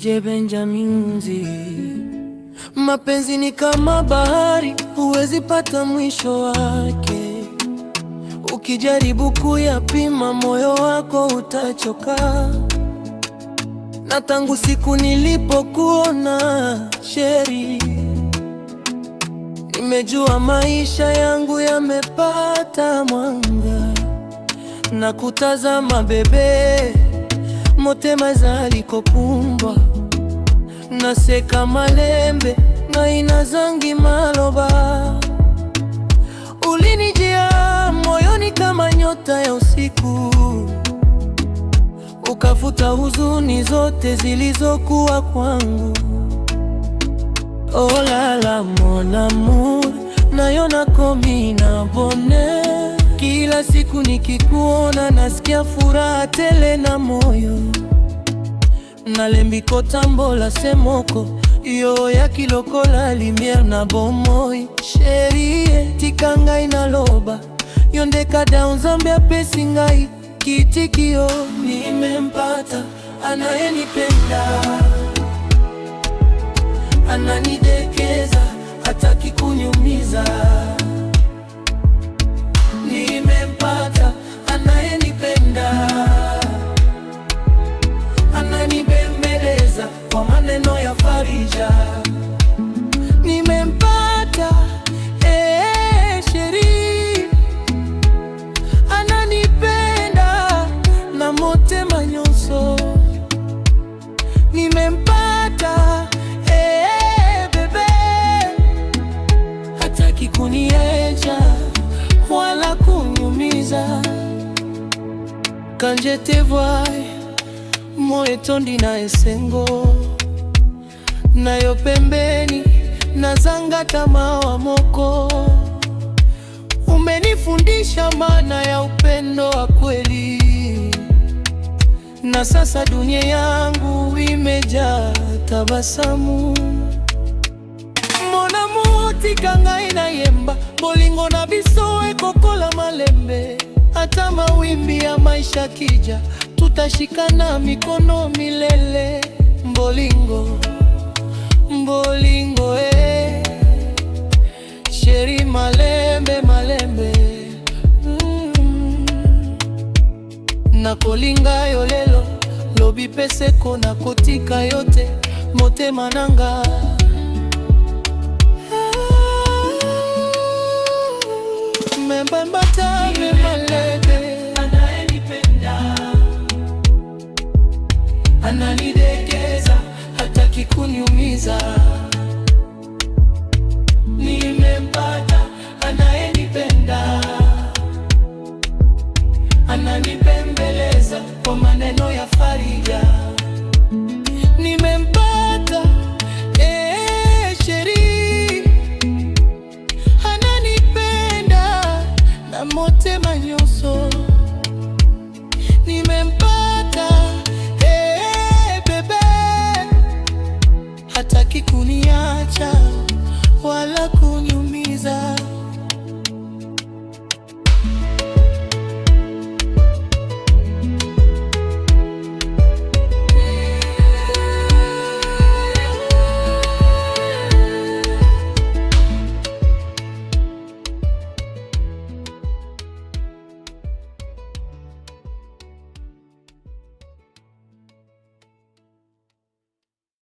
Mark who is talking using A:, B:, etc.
A: DJ Benjamin. Mapenzi ni kama bahari, huwezi pata mwisho wake. Ukijaribu kuyapima, moyo wako utachoka. Na tangu siku nilipokuona Sheri, nimejua maisha yangu yamepata mwanga. Na kutazama bebe motema zaliko kumbwa, naseka malembe na inazangi maloba. Ulinijia moyoni kama nyota ya usiku, ukafuta huzuni zote zilizokuwa kwangu. Oh la la mon amour, nayona komi na bone. Kila siku nikikuona nasikia furaha tele na moyo. Nalembi kotambola semoko yo ya kilokola lumière na bomoi. Sheri tikanga inaloba yondeka down Zambia pesi ngai kitikio. Nimempata anayenipenda, ananidekeza hataki kuniumiza. Nimempata anayenipenda, ananibembeleza kwa maneno ya farija. Nimempata Sheri, ananipenda na motema nyonso. Nimempata bebe, hataki kunieja wala kunyumiza. Quand je te vois moyo tondi na esengo, nayo pembeni nazanga tamawa moko. Umenifundisha maana ya upendo wa kweli, na sasa dunia yangu imejaa tabasamu. Mona muti kanga inayemba bolingo na biso ekokola malembe. Hata mawimbi ya maisha kija, tutashikana mikono milele. Mbolingo, mbolingo Sheri malembe malembe. Nakolinga yo lelo lobi peseko na kotika yote motema nanga. Membambata memalebe, anayenipenda, ananidekeza hataki kuniumiza. Nimempata anayenipenda, ananibembeleza kwa maneno ya farija. Nimempata Sheri, ananipenda na motema nyonso. Nimempata bebe, hataki kuniacha wala kunyumiza.